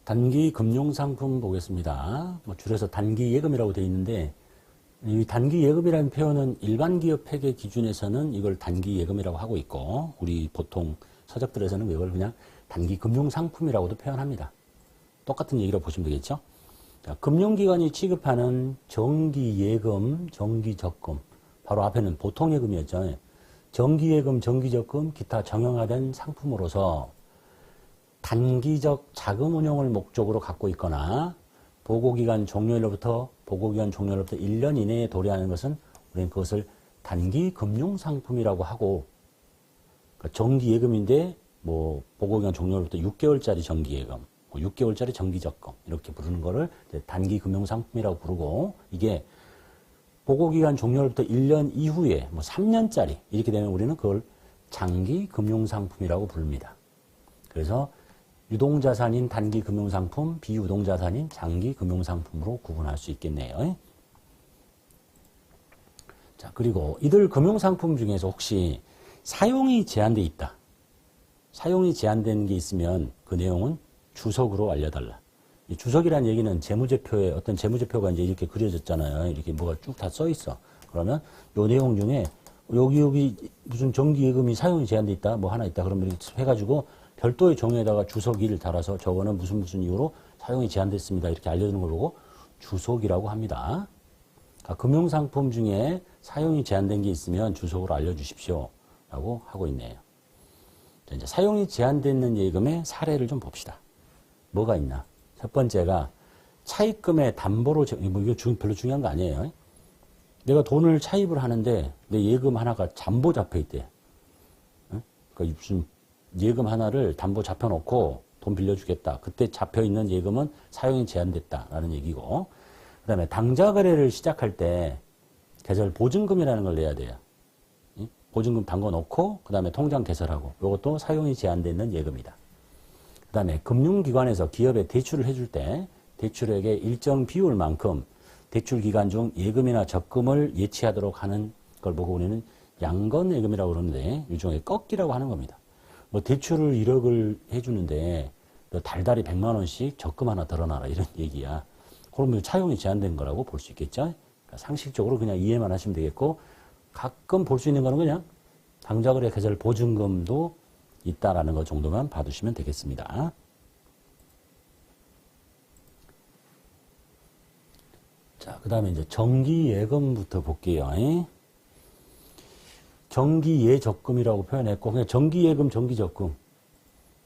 단기 금융상품 보겠습니다. 뭐 줄여서 단기예금이라고 되어 있는데 이 단기예금이라는 표현은 일반 기업 회계 기준에서는 이걸 단기예금이라고 하고 있고 우리 보통 서적들에서는 이걸 그냥 단기 금융상품이라고도 표현합니다. 똑같은 얘기로 보시면 되겠죠. 자, 금융기관이 취급하는 정기예금, 정기적금 바로 앞에는 보통예금이었죠. 정기예금, 정기적금, 기타 정형화된 상품으로서 단기적 자금 운용을 목적으로 갖고 있거나 보고기간 종료일로부터 1년 이내에 도래하는 것은 우리는 그것을 단기 금융상품이라고 하고 그러니까 정기예금인데 뭐 보고기간 종료일로부터 6개월짜리 정기예금, 6개월짜리 정기적금 이렇게 부르는 거를 단기 금융상품이라고 부르고 이게 보고기간 종료일로부터 1년 이후에 뭐 3년짜리 이렇게 되면 우리는 그걸 장기 금융상품이라고 부릅니다. 그래서 유동자산인 단기 금융상품, 비유동자산인 장기 금융상품으로 구분할 수 있겠네요. 자, 그리고 이들 금융상품 중에서 혹시 사용이 제한되어 있다. 사용이 제한된 게 있으면 그 내용은 주석으로 알려달라. 이 주석이라는 얘기는 재무제표에 어떤 재무제표가 이제 이렇게 그려졌잖아요. 이렇게 뭐가 쭉 다 써 있어. 그러면 요 내용 중에 여기 무슨 정기예금이 사용이 제한되어 있다. 뭐 하나 있다. 그러면 이렇게 해가지고 별도의 종이에다가 주석이를 달아서 저거는 무슨 이유로 사용이 제한됐습니다. 이렇게 알려주는 걸 보고 주석이라고 합니다. 그러니까 금융상품 중에 사용이 제한된 게 있으면 주석으로 알려주십시오. 라고 하고 있네요. 자, 이제 사용이 제한되는 예금의 사례를 좀 봅시다. 뭐가 있나? 첫 번째가 차입금의 담보로, 뭐 이거 별로 중요한 거 아니에요. 내가 돈을 차입을 하는데 내 예금 하나가 담보 잡혀 있대. 그러니까 무슨 예금 하나를 담보 잡혀놓고 돈 빌려주겠다. 그때 잡혀있는 예금은 사용이 제한됐다라는 얘기고 그 다음에 당좌거래를 시작할 때 계절 보증금이라는 걸 내야 돼요. 보증금 담궈 놓고 그 다음에 통장 개설하고 이것도 사용이 제한되는 예금이다. 그 다음에 금융기관에서 기업에 대출을 해줄 때 대출액의 일정 비율만큼 대출 기간 중 예금이나 적금을 예치하도록 하는 걸 보고 우리는 양건예금이라고 그러는데 일종의 꺾기라고 하는 겁니다. 뭐 대출을 1억을 해주는데 너 달달이 100만 원씩 적금 하나 덜어놔라 이런 얘기야. 그러면 차용이 제한된 거라고 볼 수 있겠죠. 그러니까 상식적으로 그냥 이해만 하시면 되겠고 가끔 볼 수 있는 거는 그냥 당좌거래 계절 보증금도 있다라는 것 정도만 봐두시면 되겠습니다. 자, 그 다음에 이제 정기예금부터 볼게요. 정기예적금이라고 표현했고, 그냥 정기예금, 정기적금.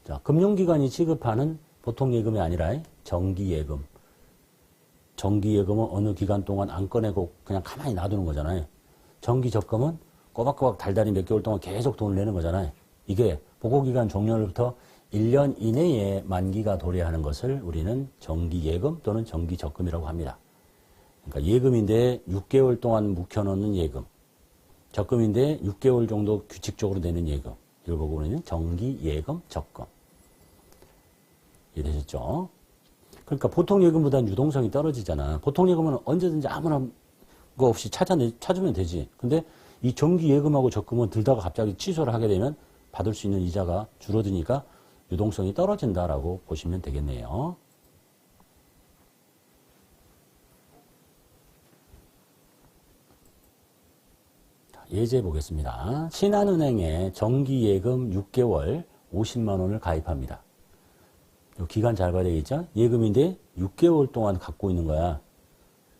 자, 금융기관이 취급하는 보통 예금이 아니라 정기예금. 정기예금은 어느 기간 동안 안 꺼내고 그냥 가만히 놔두는 거잖아요. 정기적금은 꼬박꼬박 달달이 몇 개월 동안 계속 돈을 내는 거잖아요. 이게 보고기간 종료로부터 1년 이내에 만기가 도래하는 것을 우리는 정기예금 또는 정기적금이라고 합니다. 그러니까 예금인데 6개월 동안 묵혀놓는 예금. 적금인데 6개월 정도 규칙적으로 내는 예금. 이걸 보고 우리는 정기예금, 적금. 이해되셨죠? 그러니까 보통 예금보다는 유동성이 떨어지잖아. 보통 예금은 언제든지 아무나 거 없이 찾으면 되지. 근데 이 정기예금하고 적금은 들다가 갑자기 취소를 하게 되면 받을 수 있는 이자가 줄어드니까 유동성이 떨어진다라고 보시면 되겠네요. 예제 보겠습니다. 신한은행에 정기예금 6개월 50만 원을 가입합니다. 기간 잘 봐야 되겠죠? 예금인데 6개월 동안 갖고 있는 거야.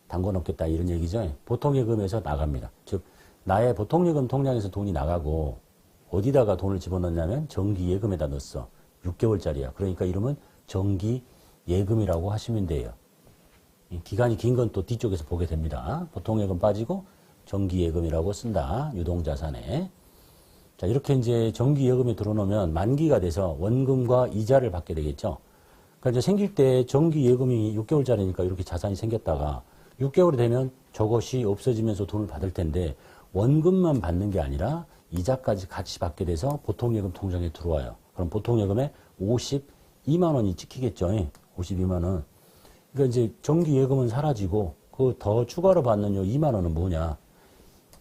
담궈 놓겠다 이런 얘기죠. 보통예금에서 나갑니다. 즉 나의 보통예금 통장에서 돈이 나가고 어디다가 돈을 집어넣냐면 정기예금에다 넣었어. 6개월짜리야. 그러니까 이름은 정기예금이라고 하시면 돼요. 기간이 긴 건 또 뒤쪽에서 보게 됩니다. 보통예금 빠지고 정기예금이라고 쓴다. 유동자산에. 자, 이렇게 이제 정기예금에 들어놓으면 만기가 돼서 원금과 이자를 받게 되겠죠. 그러니까 이제 생길 때 정기예금이 6개월짜리니까 이렇게 자산이 생겼다가 6개월이 되면 저것이 없어지면서 돈을 받을 텐데 원금만 받는 게 아니라 이자까지 같이 받게 돼서 보통예금 통장에 들어와요. 그럼 보통예금에 52만 원이 찍히겠죠. 52만 원. 그러니까 이제 정기예금은 사라지고 그 더 추가로 받는 요 2만 원은 뭐냐?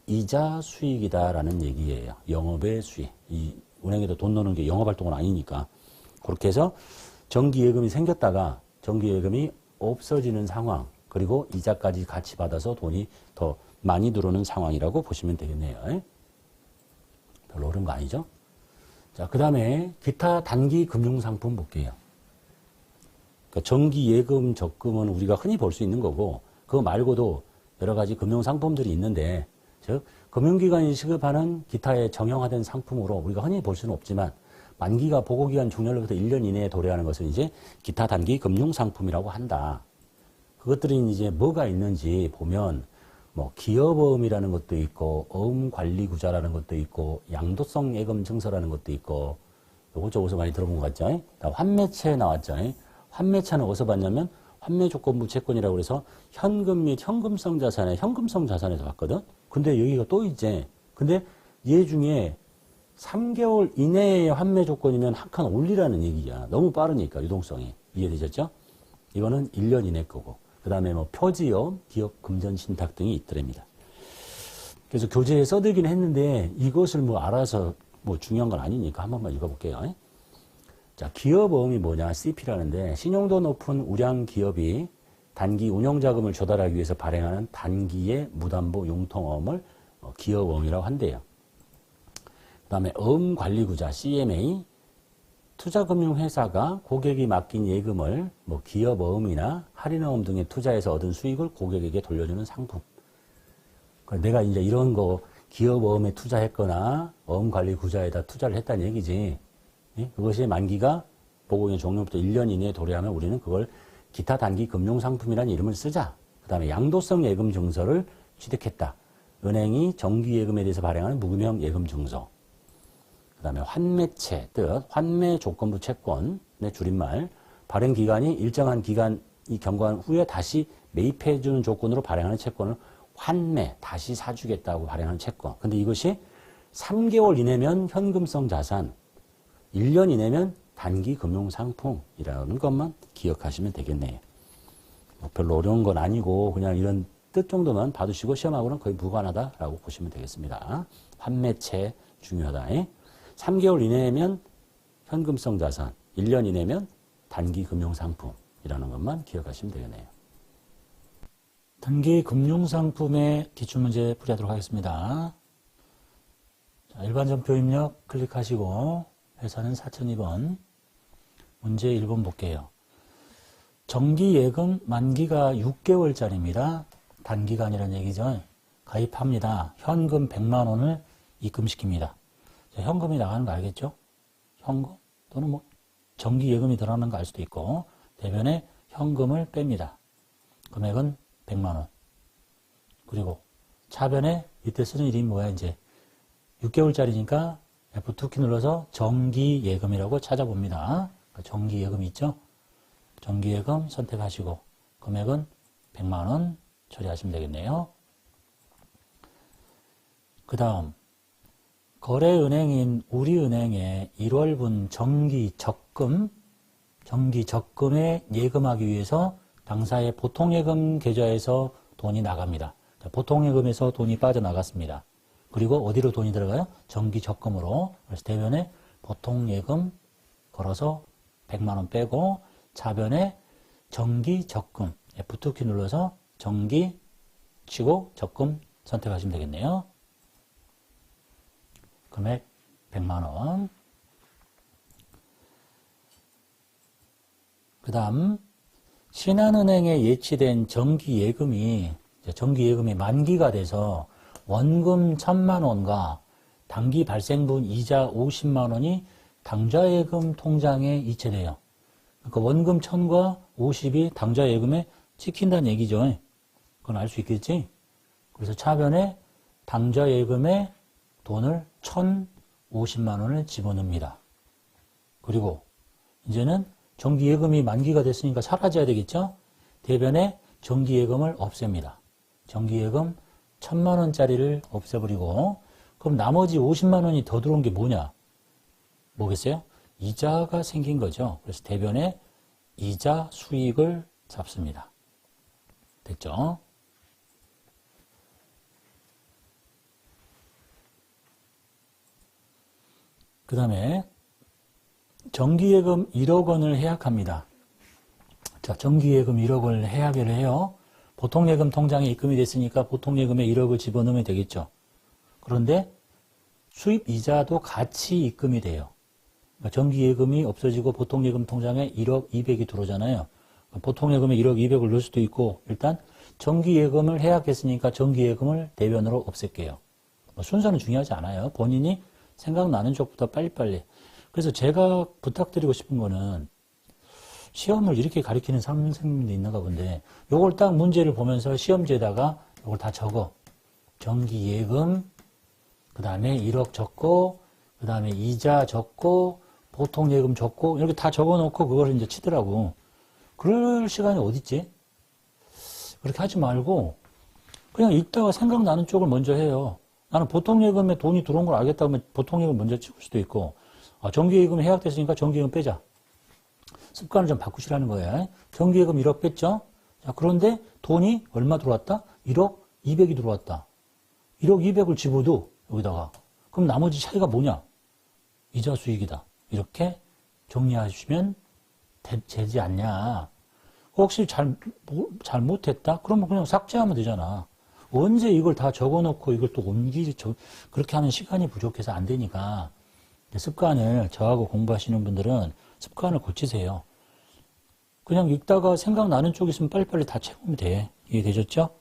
이자 수익이다라는 얘기예요. 영업의 수익. 이 은행에다 돈 넣는 게 영업활동은 아니니까. 그렇게 해서 정기예금이 생겼다가 정기예금이 없어지는 상황, 그리고 이자까지 같이 받아서 돈이 더 많이 들어오는 상황이라고 보시면 되겠네요. 별로 어려운 거 아니죠? 자, 그 다음에 기타 단기 금융상품 볼게요. 그러니까 정기예금, 적금은 우리가 흔히 볼 수 있는 거고, 그거 말고도 여러 가지 금융상품들이 있는데, 즉 금융기관이 시급하는 기타의 정형화된 상품으로 우리가 흔히 볼 수는 없지만 만기가 보고기간 종료로부터 1년 이내에 도래하는 것을 이제 기타 단기 금융상품이라고 한다. 그것들이 이제 뭐가 있는지 보면 뭐 기업어음이라는 것도 있고 어음관리구자라는 것도 있고 양도성 예금 증서라는 것도 있고 요거 저거서 많이 들어본 것 같죠? 환매채 나왔죠? 환매채는 어디서 봤냐면 환매조건부 채권이라고 그래서 현금 및 현금성 자산에서 봤거든? 근데 여기가 또 있지. 근데 얘 중에 3개월 이내의 환매 조건이면 한 칸 올리라는 얘기야. 너무 빠르니까, 유동성이. 이해되셨죠? 이거는 1년 이내 거고. 그 다음에 뭐 표지업, 기업 금전 신탁 등이 있더랍니다. 그래서 교재에 써들긴 했는데 이것을 뭐 알아서 뭐 중요한 건 아니니까 한 번만 읽어볼게요. 자, 기업어음이 뭐냐? CP라는데 신용도 높은 우량 기업이 단기 운영자금을 조달하기 위해서 발행하는 단기의 무담보 융통어음을 기업어음이라고 한대요. 그 다음에 어음관리구자 CMA, 투자금융회사가 고객이 맡긴 예금을 뭐 기업어음이나 할인어음 등에 투자해서 얻은 수익을 고객에게 돌려주는 상품. 내가 이제 이런 거 기업어음에 투자했거나 어음관리구자에다 투자를 했다는 얘기지. 그것이 만기가 보고기간 종료부터 1년 이내에 도래하면 우리는 그걸 기타 단기 금융상품이라는 이름을 쓰자. 그 다음에 양도성 예금 증서를 취득했다. 은행이 정기예금에 대해서 발행하는 무금형 예금 증서. 그 다음에 환매채, 뜻 환매 조건부 채권의 줄임말. 발행 기간이 일정한 기간이 경과한 후에 다시 매입해주는 조건으로 발행하는 채권을 환매, 다시 사주겠다고 발행하는 채권. 근데 이것이 3개월 이내면 현금성 자산, 1년 이내면 단기 금융상품이라는 것만 기억하시면 되겠네요. 뭐 별로 어려운 건 아니고 그냥 이런 뜻 정도만 봐두시고 시험하고는 거의 무관하다라고 보시면 되겠습니다. 환매채 중요하다. 3개월 이내면 현금성 자산, 1년 이내면 단기 금융상품이라는 것만 기억하시면 되겠네요. 단기 금융상품의 기출문제 풀이하도록 하겠습니다. 자, 일반전표 입력 클릭하시고 회사는 4002번 문제 1번 볼게요. 정기예금 만기가 6개월짜리입니다. 단기간이라는 얘기죠. 가입합니다. 현금 100만 원을 입금시킵니다. 자, 현금이 나가는 거 알겠죠? 현금 또는 뭐 정기예금이 들어가는 거 알 수도 있고 대변에 현금을 뺍니다. 금액은 100만 원. 그리고 차변에 이때 쓰는 이름이 뭐야 이제 6개월짜리니까 F2키 눌러서 정기예금이라고 찾아봅니다. 정기예금 있죠? 정기예금 선택하시고 금액은 100만 원 처리하시면 되겠네요. 그 다음 거래은행인 우리은행에 1월분 정기적금에 예금하기 위해서 당사의 보통예금 계좌에서 돈이 나갑니다. 보통예금에서 돈이 빠져나갔습니다. 그리고 어디로 돈이 들어가요? 정기적금으로. 그래서 대변에 보통예금 걸어서 100만 원 빼고 차변에 정기적금 F2키 눌러서 정기 치고 적금 선택하시면 되겠네요. 금액 100만 원. 그 다음 신한은행에 예치된 정기예금이 만기가 돼서 원금 1000만 원과 단기 발생분 이자 50만 원이 당좌예금 통장에 이체돼요. 그러니까 원금 1000과 50이 당좌예금에 찍힌다는 얘기죠. 그건 알 수 있겠지? 그래서 차변에 당좌예금에 돈을 1050만 원을 집어넣습니다. 그리고 이제는 정기예금이 만기가 됐으니까 사라져야 되겠죠? 대변에 정기예금을 없앱니다. 정기예금 1000만 원짜리를 없애버리고 그럼 나머지 50만 원이 더 들어온 게 뭐겠어요? 이자가 생긴 거죠. 그래서 대변에 이자 수익을 잡습니다. 됐죠? 그 다음에 정기예금 1억 원을 해약합니다. 자, 정기예금 1억을 해약을 해요. 보통예금 통장에 입금이 됐으니까 보통예금에 1억을 집어넣으면 되겠죠. 그런데 수입 이자도 같이 입금이 돼요. 그러니까 정기예금이 없어지고 보통예금 통장에 1억 2백이 들어오잖아요. 보통예금에 1억 2백을 넣을 수도 있고 일단 정기예금을 해약했으니까 정기예금을 대변으로 없앨게요. 순서는 중요하지 않아요. 본인이 생각나는 쪽부터 빨리빨리. 그래서 제가 부탁드리고 싶은 거는 시험을 이렇게 가리키는 선생님도 있는가 본데 요걸 딱 문제를 보면서 시험지에다가 요걸 다 적어. 정기예금, 그 다음에 1억 적고, 그 다음에 이자 적고, 보통예금 적고, 이렇게 다 적어놓고 그걸 이제 치더라고. 그럴 시간이 어딨지? 그렇게 하지 말고, 그냥 읽다가 생각나는 쪽을 먼저 해요. 나는 보통예금에 돈이 들어온 걸 알겠다 하면 보통예금 먼저 찍을 수도 있고, 정기예금 해약됐으니까 정기예금 빼자. 습관을 좀 바꾸시라는 거예요. 정기예금 1억 뺐죠? 자, 그런데 돈이 얼마 들어왔다? 1억 2백이 들어왔다. 1억 2백을 집어도 여기다가. 그럼 나머지 차이가 뭐냐? 이자 수익이다. 이렇게 정리하시면 되지 않냐. 혹시 잘 못했다? 그러면 그냥 삭제하면 되잖아. 언제 이걸 다 적어놓고 이걸 또 그렇게 하는 시간이 부족해서 안 되니까 습관을 저하고 공부하시는 분들은 습관을 고치세요. 그냥 읽다가 생각나는 쪽 있으면 빨리빨리 다 채우면 돼. 이해되셨죠?